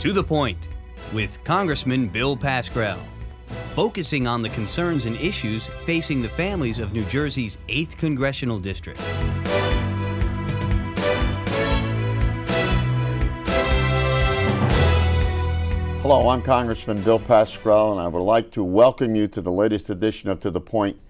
To the Point with Congressman Bill Pascrell, focusing on the concerns and issues facing the families of New Jersey's 8th Congressional District. Hello, I'm Congressman Bill Pascrell, and I would like to welcome you to the latest edition of To the Point.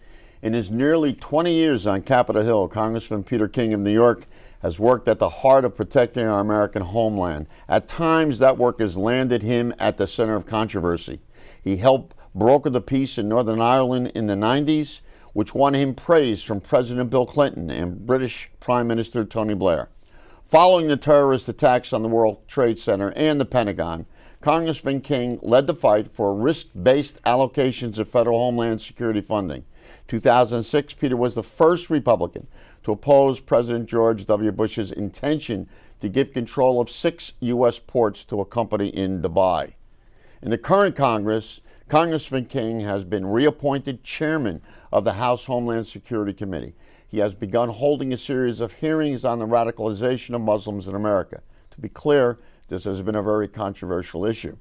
In his nearly 20 years on Capitol Hill, Congressman Peter King of New York has worked at the heart of protecting our American homeland. At times, that work has landed him at the center of controversy. He helped broker the peace in Northern Ireland in the 90s, which won him praise from President Bill Clinton and British Prime Minister Tony Blair. Following the terrorist attacks on the World Trade Center and the Pentagon, Congressman King led the fight for risk-based allocations of federal Homeland Security funding. 2006, Peter was the first Republican to oppose President George W. Bush's intention to give control of 6 U.S. ports to a company in Dubai. In the current Congress, Congressman King has been reappointed chairman of the House Homeland Security Committee. He has begun holding a series of hearings on the radicalization of Muslims in America. To be clear, this has been a very controversial issue.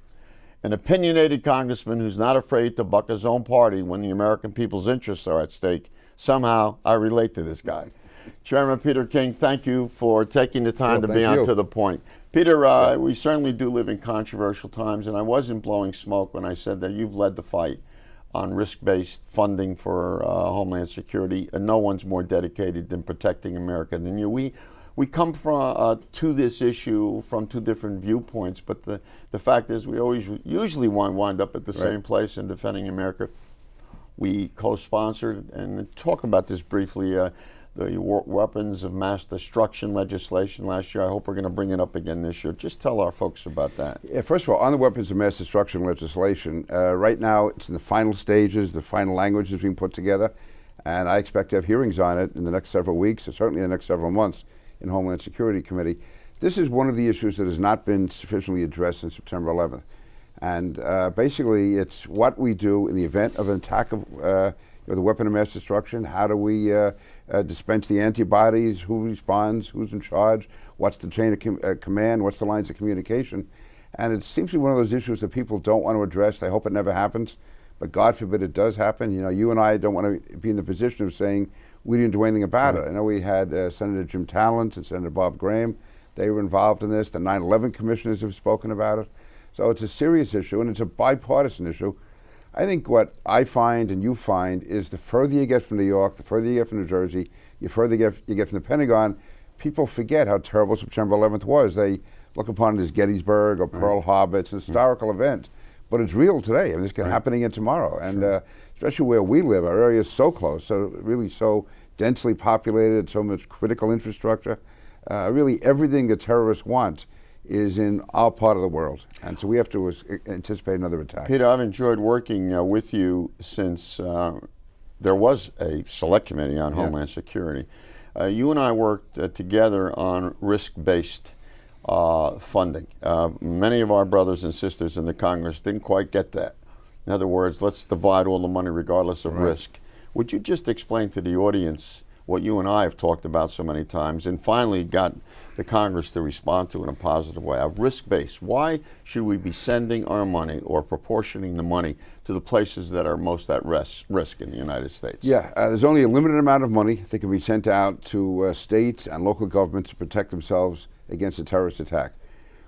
An opinionated congressman who's not afraid to buck his own party when the American people's interests are at stake. Somehow, I relate to this guy. Chairman Peter King, thank you for taking the time to be on To the Point. Peter, we certainly do live in controversial times, and I wasn't blowing smoke when I said that you've led the fight on risk-based funding for Homeland Security, and no one's more dedicated than protecting America than you. We come from to this issue from 2 different viewpoints, but the fact is we usually wind up at the same place in defending America. We co-sponsored, and talk about this briefly, the weapons of mass destruction legislation last year. I hope we're going to bring it up again this year. Just tell our folks about that. Yeah, first of all, on the weapons of mass destruction legislation, right now it's in the final stages, the final language is being put together, and I expect to have hearings on it in the next several weeks, or certainly in the next several months, in Homeland Security Committee. This is one of the issues that has not been sufficiently addressed since September 11th. And basically, it's what we do in the event of an attack of the weapon of mass destruction. How do we dispense the antibodies? Who responds? Who's in charge? What's the chain of command? What's the lines of communication? And it seems to be one of those issues that people don't want to address. They hope it never happens, but God forbid it does happen. You know, you and I don't want to be in the position of saying we didn't do anything about it. I know we had Senator Jim Talent and Senator Bob Graham. They were involved in this. The 9/11 commissioners have spoken about it. So it's a serious issue, and it's a bipartisan issue. I think what I find and you find is the further you get from New York, the further you get from New Jersey, the further you get from the Pentagon, people forget how terrible September 11th was. They look upon it as Gettysburg or Pearl Harbor. It's an historical event, but it's real today. I mean, it's happening again tomorrow. And especially where we live, our area is so close, so really so densely populated, so much critical infrastructure. Really everything the terrorists want is in our part of the world. And so we have to anticipate another attack. Peter, I've enjoyed working with you since there was a select committee on Homeland Security. You and I worked together on risk-based funding. Many of our brothers and sisters in the Congress didn't quite get that. In other words, let's divide all the money regardless of risk. Would you just explain to the audience what you and I have talked about so many times and finally got the Congress to respond to in a positive way? A risk-based. Why should we be sending our money or proportioning the money to the places that are most at risk in the United States? Yeah, there's only a limited amount of money that can be sent out to states and local governments to protect themselves against a terrorist attack.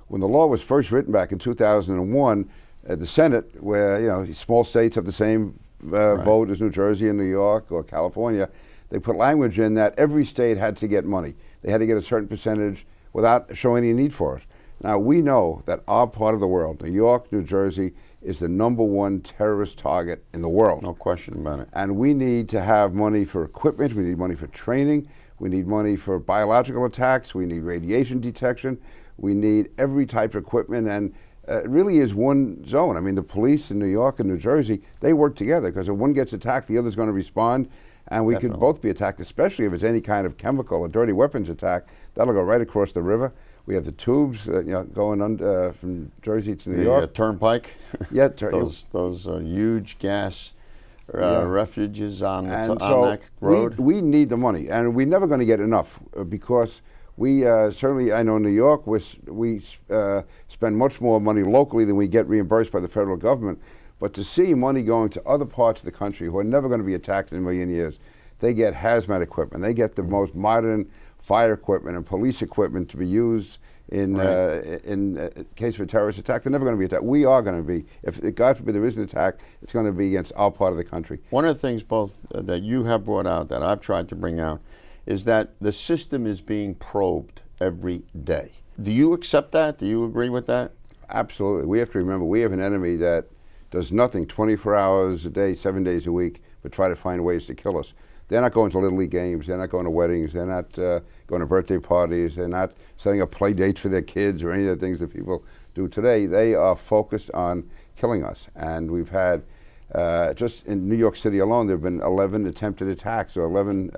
When the law was first written back in 2001, the Senate, where small states have the same vote as New Jersey and New York or California, they put language in that every state had to get money. They had to get a certain percentage without showing any need for it. Now, we know that our part of the world, New York, New Jersey, is the #1 terrorist target in the world. No question about it. And we need to have money for equipment, we need money for training, we need money for biological attacks, we need radiation detection, we need every type of equipment, and it really is one zone. I mean, the police in New York and New Jersey, they work together because if one gets attacked, the other's going to respond. And we could both be attacked, especially if it's any kind of chemical or dirty weapons attack. That'll go right across the river. We have the tubes going from Jersey to New York. The turnpike. Yeah, those huge gas refuges on that road. We need the money, and we're never going to get enough because We certainly, I know in New York, we spend much more money locally than we get reimbursed by the federal government. But to see money going to other parts of the country who are never going to be attacked in a million years, they get hazmat equipment, they get the most modern fire equipment and police equipment to be used in case of a terrorist attack. They're never going to be attacked. We are going to be. If God forbid there is an attack, it's going to be against our part of the country. One of the things both that you have brought out, that I've tried to bring out, is that the system is being probed every day. Do you accept that? Do you agree with that? Absolutely. We have to remember we have an enemy that does nothing 24 hours a day, 7 days a week, but try to find ways to kill us. They're not going to Little League games. They're not going to weddings. They're not going to birthday parties. They're not setting up play dates for their kids or any of the things that people do today. They are focused on killing us. And we've had, just in New York City alone, there have been 11 attempted attacks or 11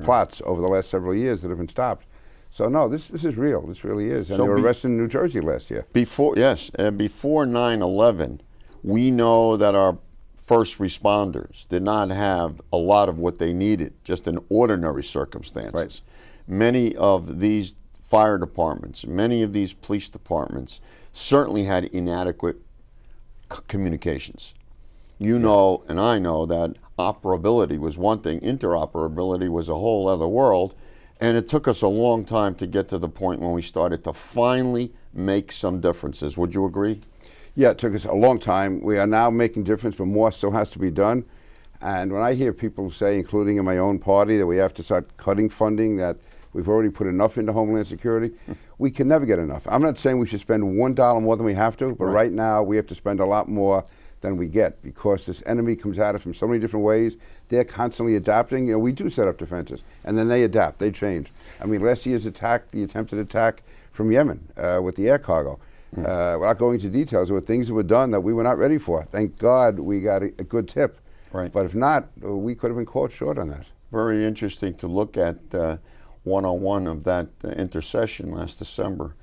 plots over the last several years that have been stopped. So no, this is real. This really is. And they were arrested in New Jersey last year. Before 9/11, we know that our first responders did not have a lot of what they needed, just in ordinary circumstances. Right. Many of these fire departments, many of these police departments certainly had inadequate communications. You know, and I know that operability was one thing, interoperability was a whole other world, and it took us a long time to get to the point when we started to finally make some differences. Would you agree? Yeah, it took us a long time. We are now making difference, but more still has to be done. And when I hear people say, including in my own party, that we have to start cutting funding, that we've already put enough into Homeland Security, we can never get enough. I'm not saying we should spend $1 more than we have to, but right now we have to spend a lot more than we get because this enemy comes at us from so many different ways. They're constantly adapting. You know, we do set up defenses, and then they adapt, they change. I mean, last year's attack, the attempted attack from Yemen with the air cargo, without going into details, there were things that were done that we were not ready for. Thank God we got a good tip. Right. But if not, we could have been caught short on that. Very interesting to look at 101 of that intercession last December,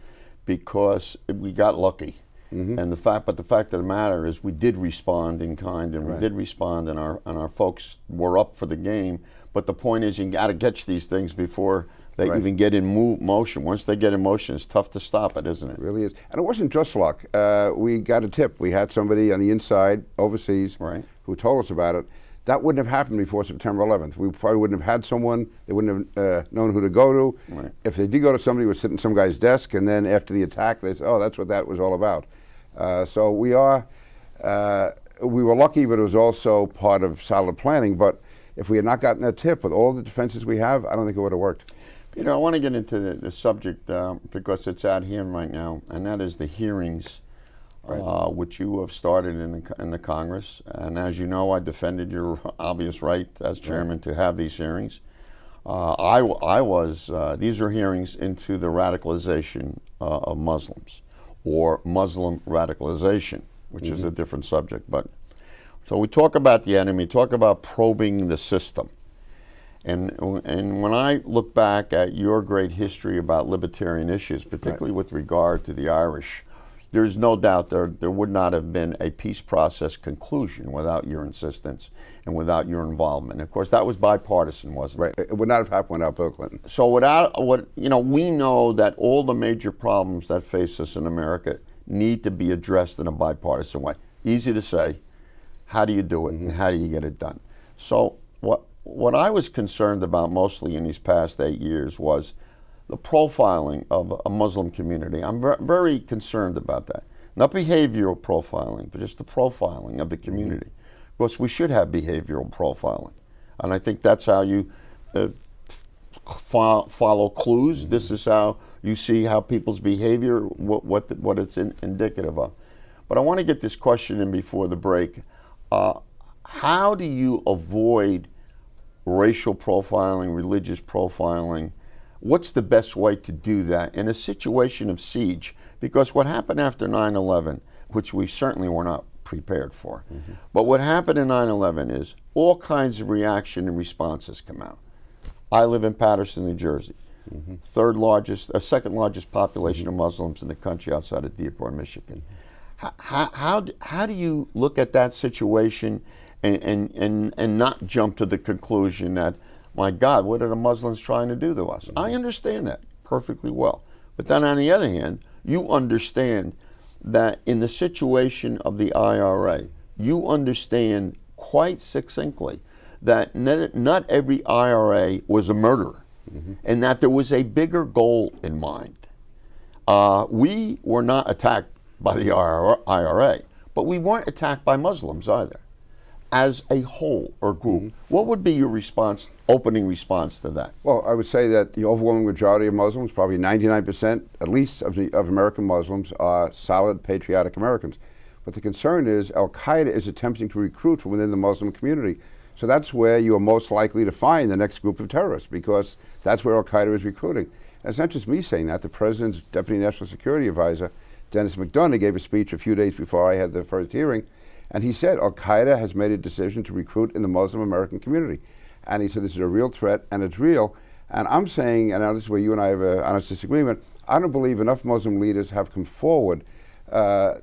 because we got lucky. And the fact of the matter is, we did respond in kind, and we did respond, and our folks were up for the game. But the point is, you got to catch these things before they even get in motion. Once they get in motion, it's tough to stop it, isn't it? It really is. And it wasn't just luck. We got a tip. We had somebody on the inside, overseas, who told us about it. That wouldn't have happened before September 11th. We probably wouldn't have had someone. They wouldn't have known who to go to. If they did go to somebody, it would sit in some guy's desk, and then after the attack, they said, oh, that's what that was all about. So we were lucky, but it was also part of solid planning. But if we had not gotten that tip with all the defenses we have, I don't think it would have worked. Peter, I want to get into the subject because it's at hand right now, and that is the hearings, which you have started in the Congress. And as you know, I defended your obvious right as chairman to have these hearings. These are hearings into the radicalization of Muslims, or Muslim radicalization, which is a different subject. But so we talk about the enemy, talk about probing the system. And when I look back at your great history about libertarian issues, particularly with regard to the Irish, there's no doubt there would not have been a peace process conclusion without your insistence and without your involvement. Of course, that was bipartisan, wasn't it? Right. It would not have happened without Bill Clinton. So we know that all the major problems that face us in America need to be addressed in a bipartisan way. Easy to say. How do you do it, and how do you get it done? So what I was concerned about mostly in these past 8 years was the profiling of a Muslim community. I'm very concerned about that. Not behavioral profiling, but just the profiling of the community. Of course, we should have behavioral profiling. And I think that's how you follow clues. This is how you see how people's behavior, what it's indicative of. But I want to get this question in before the break. How do you avoid racial profiling, religious profiling? What's the best way to do that in a situation of siege? Because what happened after 9/11, which we certainly were not prepared for, but what happened in 9/11 is all kinds of reaction and responses come out. I live in Paterson, New Jersey, second largest population of Muslims in the country outside of Dearborn, Michigan. How do you look at that situation and not jump to the conclusion that, my God, what are the Muslims trying to do to us? I understand that. perfectly well. But then on the other hand, you understand that in the situation of the IRA, you understand quite succinctly that not every IRA was a murderer, and that there was a bigger goal in mind. We were not attacked by the IRA, but we weren't attacked by Muslims either, as a whole or group. What would be your response, opening response to that? Well, I would say that the overwhelming majority of Muslims, probably 99% at least of American Muslims, are solid, patriotic Americans. But the concern is Al-Qaeda is attempting to recruit from within the Muslim community. So that's where you are most likely to find the next group of terrorists, because that's where Al-Qaeda is recruiting. And it's not just me saying that. The President's Deputy National Security Advisor, Dennis McDonough, gave a speech a few days before I had the first hearing, and he said Al-Qaeda has made a decision to recruit in the Muslim American community. And he said this is a real threat, and it's real. And I'm saying, and now this is where you and I have an honest disagreement, I don't believe enough Muslim leaders have come forward.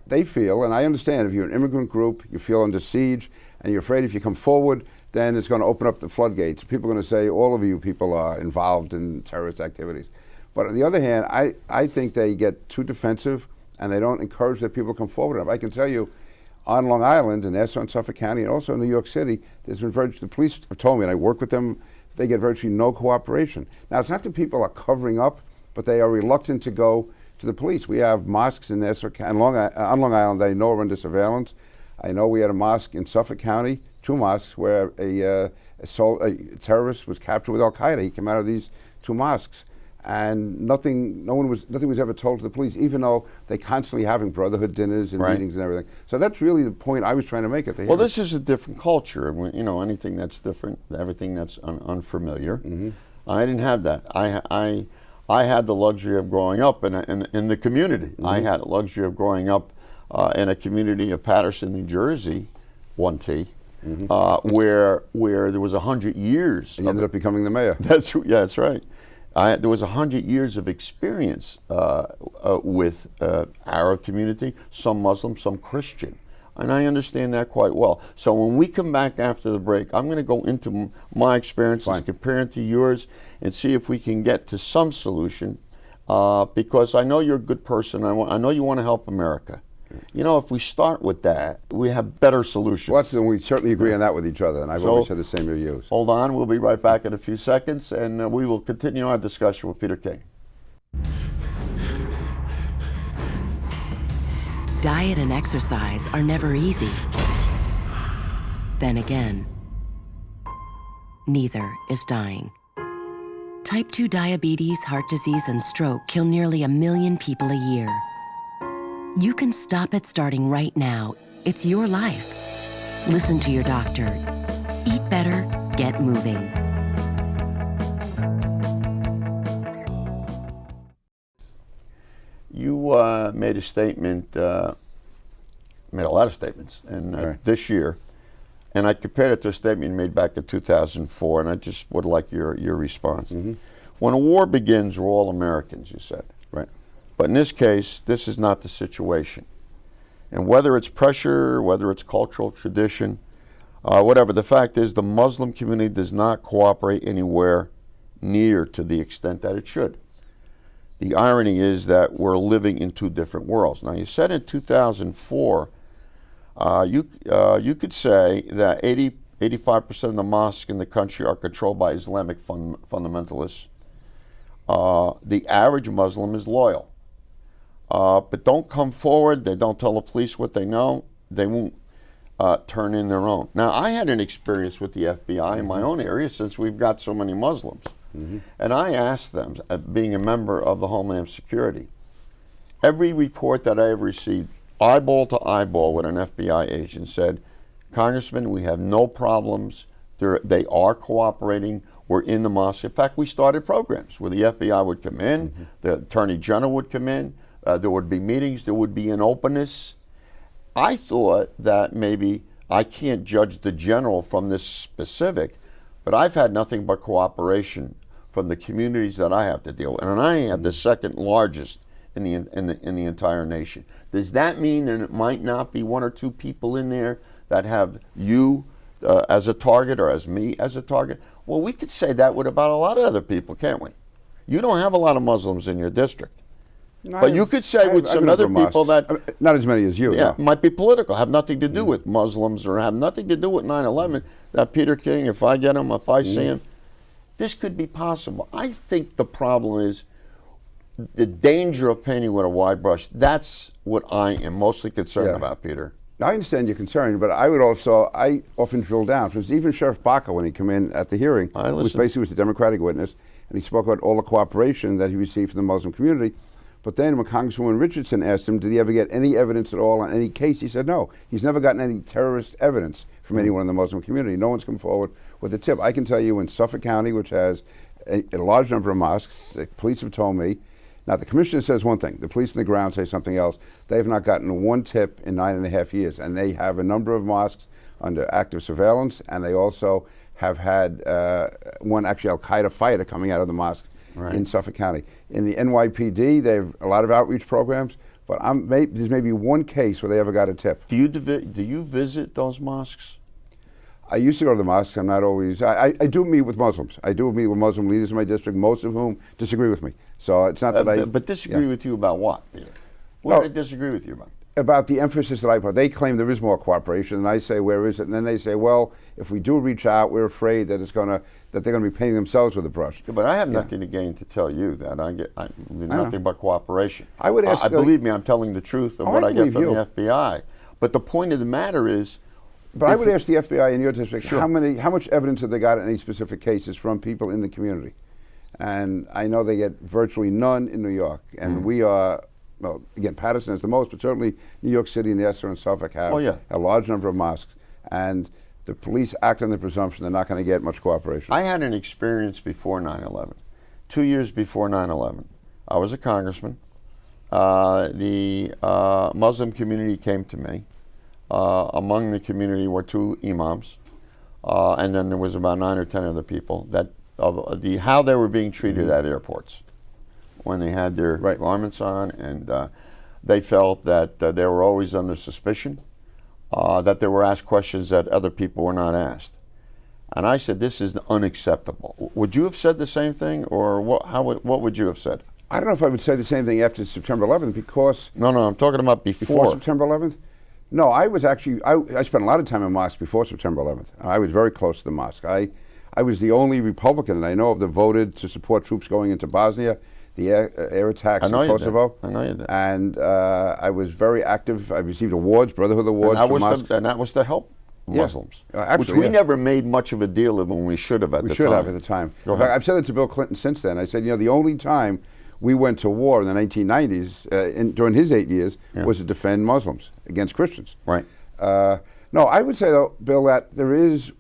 They feel, and I understand, if you're an immigrant group, you feel under siege, and you're afraid if you come forward, then it's going to open up the floodgates. People are going to say, all of you people are involved in terrorist activities. But on the other hand, I think they get too defensive, and they don't encourage that people come forward enough. I can tell you, on Long Island, and Nassau and Suffolk County, and also in New York City, there's been the police have told me, and I work with them, they get virtually no cooperation. Now, it's not that people are covering up, but they are reluctant to go to the police. We have mosques in Nassau and on Long Island I know are under surveillance. I know we had a mosque in Suffolk County, 2 mosques, where a terrorist was captured with Al-Qaeda. He came out of these 2 mosques. And nothing was ever told to the police, even though they constantly having brotherhood dinners and meetings and everything. So that's really the point I was trying to make at the hearing. Well, this is a different culture. You know, anything that's different, everything that's unfamiliar. I didn't have that. I had the luxury of growing up in the community. I had the luxury of growing up in a community of Paterson, New Jersey, 1T, where there was 100 years. And you ended up becoming the mayor. That's right. There was 100 years of experience with Arab community, some Muslim, some Christian. And I understand that quite well. So when we come back after the break, I'm going to go into my experiences, compare it to yours, and see if we can get to some solution. Because I know you're a good person. I know you want to help America. You know, if we start with that, we have better solutions. Well, we certainly agree on that with each other, and I've always had the same views. Hold on, we'll be right back in a few seconds, and we will continue our discussion with Peter King. Diet and exercise are never easy. Then again, neither is dying. Type 2 diabetes, heart disease, and stroke kill nearly 1 million people a year. You can stop it starting right now. It's your life. Listen to your doctor. Eat better, get moving. You made a statement, made a lot of statements this year, and I compared it to a statement made back in 2004, and I just would like your response. When a war begins, we're all Americans, you said. Right. But in this case, this is not the situation. And whether it's pressure, whether it's cultural tradition, whatever, the fact is the Muslim community does not cooperate anywhere near to the extent that it should. The irony is that we're living in 2 different worlds. Now, you said in 2004, you could say that 85% of the mosques in the country are controlled by Islamic fundamentalists. The average Muslim is loyal. But don't come forward. They don't tell the police what they know. They won't turn in their own. Now, I had an experience with the FBI in my own area since we've got so many Muslims. And I asked them, being a member of the Homeland Security, every report that I ever received, eyeball to eyeball with an FBI agent, said, Congressman, we have no problems. They are cooperating. We're in the mosque. In fact, we started programs where the FBI would come in, the Attorney General would come in, there would be meetings, there would be an openness. I thought that maybe I can't judge the general from this specific, but I've had nothing but cooperation from the communities that I have to deal with, and I have the second largest in the entire nation. Does that mean that it might not be 1 or 2 people in there that have you as a target or as me as a target? Well, we could say that with about a lot of other people, can't we? You don't have a lot of Muslims in your district. No, But you could say with some other people that, I mean, not as many as you. yeah, No. might be political, have nothing to do with Muslims or have nothing to do with 9/11. That Peter King, if I get him, if I see him, this could be possible. I think the problem is the danger of painting with a wide brush. That's what I am mostly concerned about, Peter. I understand your concern, but I often drill down, because even Sheriff Baca, when he came in at the hearing, was the Democratic witness, and he spoke about all the cooperation that he received from the Muslim community. But then when Congresswoman Richardson asked him, did he ever get any evidence at all on any case, he said no. He's never gotten any terrorist evidence from anyone in the Muslim community. No one's come forward with a tip. I can tell you in Suffolk County, which has a large number of mosques, the police have told me, now the commissioner says one thing, the police on the ground say something else. They have not gotten one tip in 9.5 years, and they have a number of mosques under active surveillance, and they also have had one actually Al-Qaeda fighter coming out of the mosque in Suffolk County. In the NYPD, they have a lot of outreach programs, but there's maybe one case where they ever got a tip. Do you visit those mosques? I used to go to the mosques. I'm not always. I do meet with Muslims. I do meet with Muslim leaders in my district, most of whom disagree with me. So it's not that I. But disagree with you about what, Peter? What do they disagree with you about? About the emphasis that I put. They claim there is more cooperation, and I say, where is it? And then they say, well, if we do reach out, we're afraid that they're going to be painting themselves with a brush. Yeah, but I have nothing to gain to tell you that. I nothing but cooperation. I would ask. Believe me, I'm telling the truth of what I get from the FBI. But the point of the matter is. But I would ask the FBI in your district, how much evidence have they got in any specific cases from people in the community? And I know they get virtually none in New York. And we are, well, again, Patterson is the most, but certainly New York City and Essex and Suffolk have a large number of mosques. And the police act on the presumption they're not going to get much cooperation. I had an experience before 9/11. 2 years before 9/11, I was a congressman. The Muslim community came to me. Among the community were 2 imams, and then there was about 9 or 10 other people that how they were being treated at airports when they had their garments on, and they felt that they were always under suspicion, that they were asked questions that other people were not asked. And I said, this is unacceptable. Would you have said the same thing, or what would you have said? I don't know if I would say the same thing after September 11th, because... No, I'm talking about before September 11th? No, I was actually, I spent a lot of time in mosques before September 11th. I was very close to the mosque. I was the only Republican that I know of that voted to support troops going into Bosnia, the air attacks in Kosovo. I know you did. And I was very active. I received awards, Brotherhood Awards from mosques. And that was to help Muslims, which we never made much of a deal of when we should have at the time. We should have at the time. In fact, I've said it to Bill Clinton since then. I said, the only time we went to war in the 1990s, during his 8 years, was to defend Muslims against Christians. Right. No, I would say, though, Bill, that there is,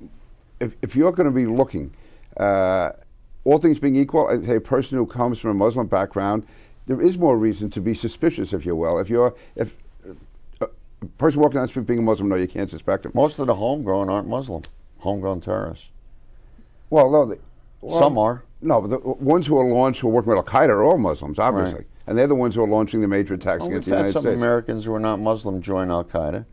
if you're going to be looking, all things being equal, I'd say a person who comes from a Muslim background, there is more reason to be suspicious, if you will. If a person walking down the street being a Muslim, no, you can't suspect him. Most of the homegrown aren't Muslim, homegrown terrorists. Well, no. Some are. No, but the ones who are working with Al-Qaeda are all Muslims, obviously. Right. And they're the ones who are launching the major attacks against the United States. Some Americans who are not Muslim join Al-Qaeda.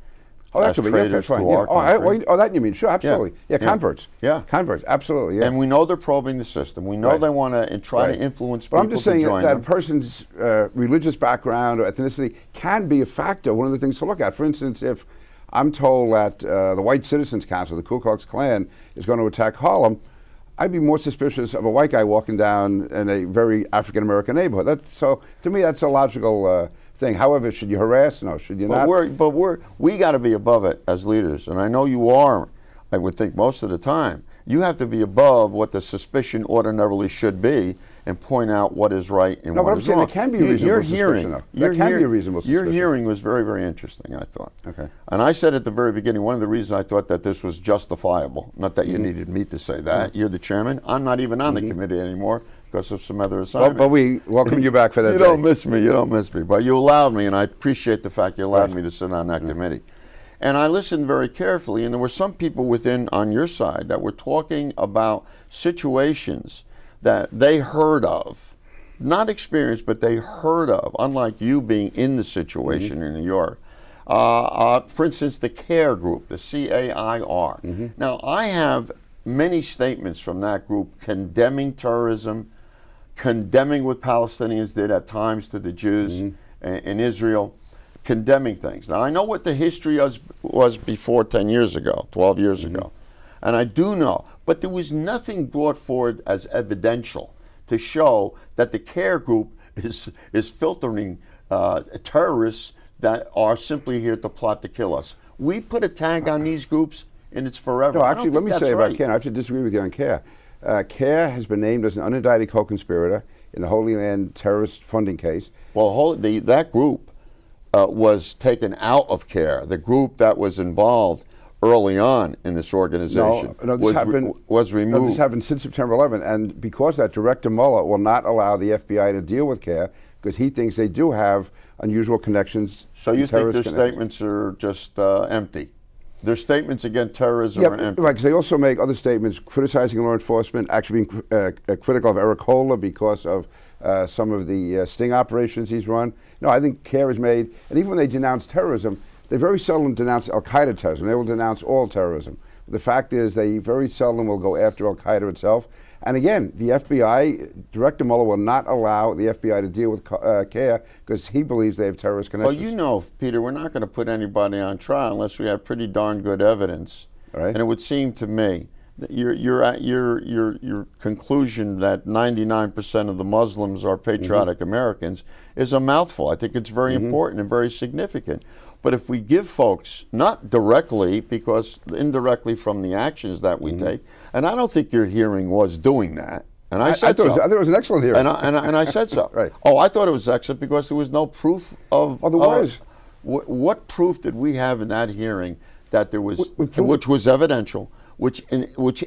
Oh, that could be, that's fine. That you mean, sure, absolutely. Yeah, converts. Yeah. Converts, absolutely, yeah. And we know they're probing the system. We know they want to try to influence people to join them. But I'm just saying that a person's religious background or ethnicity can be a factor, one of the things to look at. For instance, if I'm told that the White Citizens Council, the Ku Klux Klan, is going to attack Harlem, I'd be more suspicious of a white guy walking down in a very African-American neighborhood. So to me, that's a logical thing. However, should you harass? No, should you not? We got to be above it as leaders, and I know you are. I would think most of the time you have to be above what the suspicion ordinarily should be and point out what is right and what is wrong. No, but I'm saying there can be a reasonable suspicion, though. There can be a reasonable suspicion. Your hearing was very, very interesting, I thought. Okay. And I said at the very beginning, one of the reasons I thought that this was justifiable, not that you needed me to say that. You're the chairman. I'm not even on the committee anymore because of some other assignments. But we welcome you back for that You don't miss me. You don't miss me. But you allowed me, and I appreciate the fact you allowed me to sit on that committee. And I listened very carefully, and there were some people on your side that were talking about situations that they heard of, not experienced, but they heard of, unlike you being in the situation in New York. For instance, the CAIR group, the C-A-I-R. Now, I have many statements from that group condemning terrorism, condemning what Palestinians did at times to the Jews in Israel, condemning things. Now, I know what the history was before 10 years ago, 12 years ago, and I do know, but there was nothing brought forward as evidential to show that the CARE group is filtering terrorists that are simply here to plot to kill us. We put a tag on these groups, and it's forever. No, actually, let me say about right. CARE. I have to disagree with you on CARE. CARE has been named as an unindicted co-conspirator in the Holy Land terrorist funding case. Well, that group was taken out of CARE. The group that was involved early on in this organization was removed. No, this happened since September 11th, and because of that, Director Mueller will not allow the FBI to deal with CARE because he thinks they do have unusual connections. So you think their statements are just empty? Their statements against terrorism are empty? Right, because they also make other statements criticizing law enforcement, actually being critical of Eric Holder because of some of the sting operations he's run. No, I think CARE is made, and even when they denounce terrorism, they very seldom denounce al-Qaeda terrorism. They will denounce all terrorism. The fact is they very seldom will go after al-Qaeda itself. And again, the FBI, Director Mueller will not allow the FBI to deal with CARE because he believes they have terrorist connections. Well, you know, Peter, we're not going to put anybody on trial unless we have pretty darn good evidence. All right. And it would seem to me that your conclusion that 99% of the Muslims are patriotic Americans is a mouthful. I think it's very important and very significant. But if we give folks, not directly, because indirectly from the actions that we take, and I don't think your hearing was doing that, and I said so. I thought it was an excellent hearing. And I said so. Right. Oh, I thought it was excellent because there was no proof of... Otherwise. What proof did we have in that hearing that there was, which was evidential, which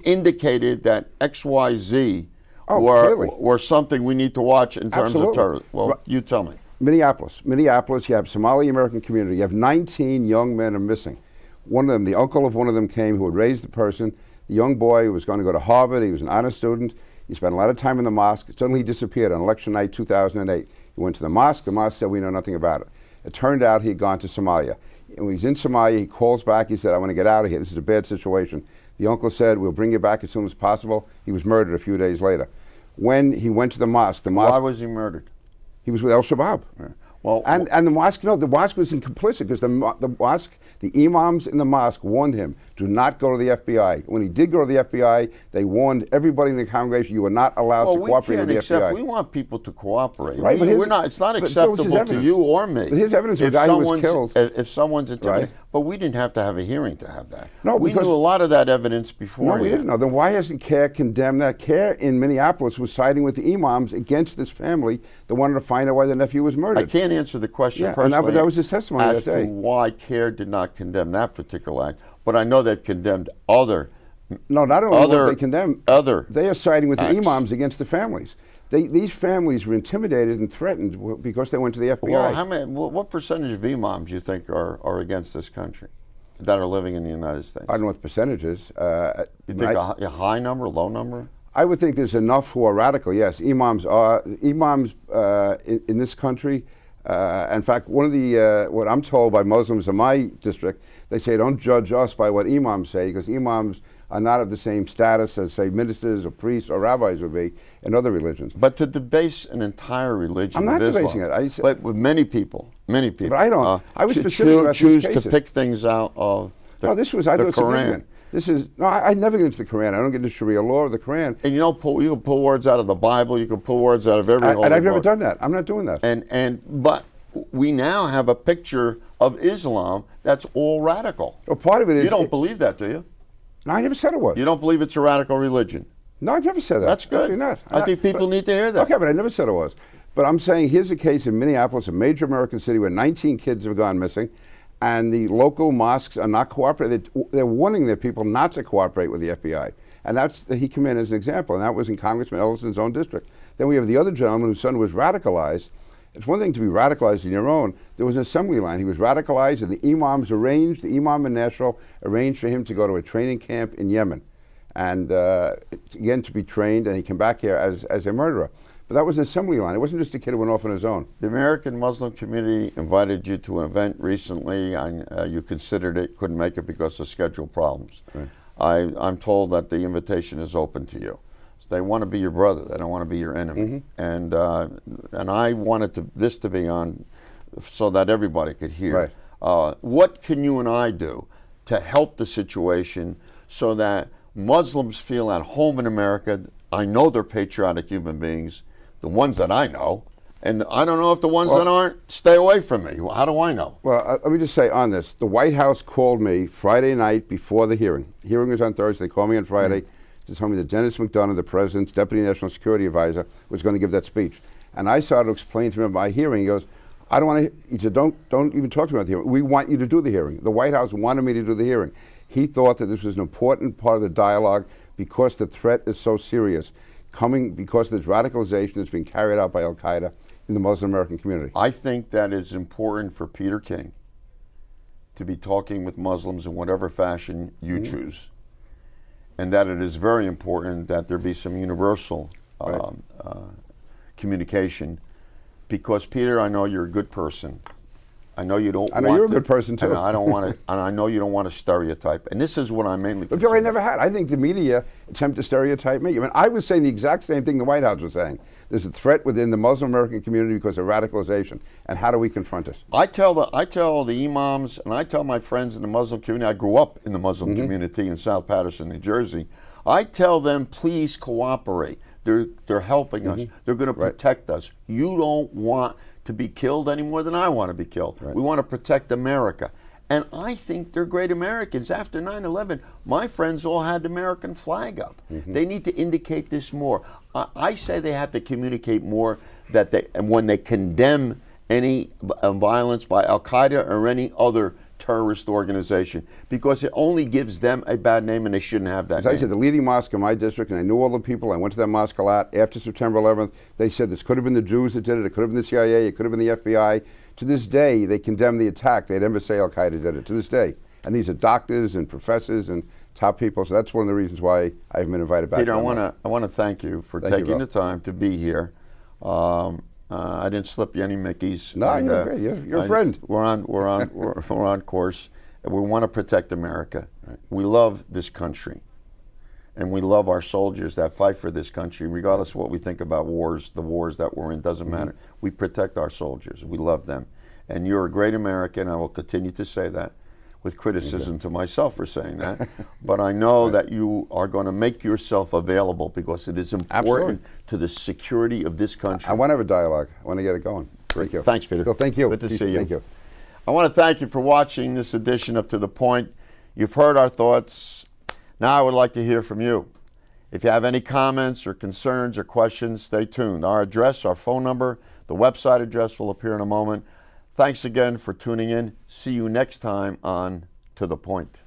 indicated that XYZ were something we need to watch in terms of terrorism? Well, you tell me. Minneapolis, you have Somali American community. You have 19 young men are missing. One of them, the uncle of one of them came who had raised the person. The young boy was going to go to Harvard. He was an honor student. He spent a lot of time in the mosque. Suddenly he disappeared on election night 2008. He went to the mosque. The mosque said, we know nothing about it. It turned out he had gone to Somalia. And when he's in Somalia, he calls back. He said, I want to get out of here. This is a bad situation. The uncle said, we'll bring you back as soon as possible. He was murdered a few days later. When he went to the mosque... Why was he murdered? He was with al-Shabaab. Yeah. Well, and the mosque, no, the mosque was complicit because the mosque, the imams in the mosque warned him, do not go to the FBI. When he did go to the FBI, they warned everybody in the congregation, you are not allowed to cooperate with the FBI. We want people to cooperate. Right, it's not acceptable to you or me. But his evidence of a guy who was killed. If someone's intimidated. Right. But we didn't have to have a hearing to have that. No, we knew a lot of that evidence before. No, we didn't know. Then why hasn't CARE condemned that? CARE in Minneapolis was siding with the imams against this family that wanted to find out why the nephew was murdered. I can't answer the question personally. But that was his testimony as that day. To why CARE did not condemn that particular act. But I know they've condemned other. No, not only what they condemn, they are siding with the imams against the families. These families were intimidated and threatened because they went to the FBI. Well, what percentage of imams you think are against this country that are living in the United States? I don't know what the percentage is. You think a high number, low number? I would think there's enough who are radical. Yes, imams in this country. In fact, one of the what I'm told by Muslims in my district, they say don't judge us by what imams say because imams are not of the same status as, say, ministers or priests or rabbis would be in other religions. But to debase an entire religion, I'm not debasing Islam, it. But with many people. But I don't. I was specific about choose these to cases. pick things out of the, I thought it was Quran. This is I never get into the Quran. I don't get into Sharia law or the Quran. And you can pull words out of the Bible. You can pull words out of every holy and I've never book. done that. I'm not doing that. But we now have a picture of Islam that's all radical. Well, part of it is you don't believe that, do you? No, I never said it was. You don't believe it's a radical religion? No, I've never said that. That's good. Actually not. I think people need to hear that. Okay, but I never said it was. But I'm saying here's a case in Minneapolis, a major American city where 19 kids have gone missing, and the local mosques are not cooperating. They're warning their people not to cooperate with the FBI. And he came in as an example, and that was in Congressman Ellison's own district. Then we have the other gentleman whose son was radicalized. It's one thing to be radicalized in your own. There was an assembly line. He was radicalized, and the imam in Nashville arranged for him to go to a training camp in Yemen, and again to be trained, and he came back here as a murderer. But that was an assembly line. It wasn't just a kid who went off on his own. The American Muslim community invited you to an event recently, and you considered it, couldn't make it because of schedule problems. Right. I'm told that the invitation is open to you. They want to be your brother. They don't want to be your enemy. And I wanted this to be on so that everybody could hear. Right. What can you and I do to help the situation so that Muslims feel at home in America? I know they're patriotic human beings, the ones that I know. And I don't know if the ones that aren't, stay away from me. How do I know? Well, let me just say on this. The White House called me Friday night before the hearing. The hearing was on Thursday. They called me on Friday to tell me that Dennis McDonough, the President's Deputy National Security Advisor, was going to give that speech. And I started to explain to him about my hearing. He goes, I don't want to, he said, don't even talk to me about the hearing. We want you to do the hearing. The White House wanted me to do the hearing. He thought that this was an important part of the dialogue because the threat is so serious, coming because of this radicalization that's being carried out by Al-Qaeda in the Muslim American community. I think that it's important for Peter King to be talking with Muslims in whatever fashion you choose, and that it is very important that there be some universal communication, because Peter, I know you're a good person. I know you don't. I know you're a good person too. And I don't want to. And I know you don't want to stereotype. And this is what I mainly. But Bill, I never had. I think the media attempt to stereotype me. I mean, I was saying the exact same thing the White House was saying. There's a threat within the Muslim American community because of radicalization, and how do we confront it? I tell the imams, and I tell my friends in the Muslim community. I grew up in the Muslim community in South Paterson, New Jersey. I tell them, please cooperate. They're helping us. They're going to protect us. You don't want to be killed any more than I want to be killed. We want to protect America. And I think they're great Americans. After 9/11, my friends all had the American flag up. They need to indicate this more. I say they have to communicate more and when they condemn any violence by Al-Qaeda or any other terrorist organization, because it only gives them a bad name, and they shouldn't have that As name. I said, the leading mosque in my district, and I knew all the people. I went to that mosque a lot after September 11th. They said this could have been the Jews that did it. It could have been the CIA. It could have been the FBI. To this day, they condemn the attack. They never say Al-Qaeda did it, to this day. And these are doctors and professors and top people. So that's one of the reasons why I've been invited back. Peter, I want to thank you for taking the time to be here. I didn't slip you any Mickeys. No, you're great. You're a friend. We're on course. And we want to protect America. We love this country, and we love our soldiers that fight for this country, regardless of what we think about wars. The wars that we're in doesn't matter. We protect our soldiers. We love them, and you're a great American. I will continue to say that, with criticism to myself for saying that. But I know that you are going to make yourself available, because it is important to the security of this country. I want to have a dialogue. I want to get it going. Thank you. Thanks, Peter. Bill, thank you. Good to see you. Thank you. I want to thank you for watching this edition of To The Point. You've heard our thoughts. Now I would like to hear from you. If you have any comments or concerns or questions, stay tuned. Our address, our phone number, the website address will appear in a moment. Thanks again for tuning in. See you next time on To The Point.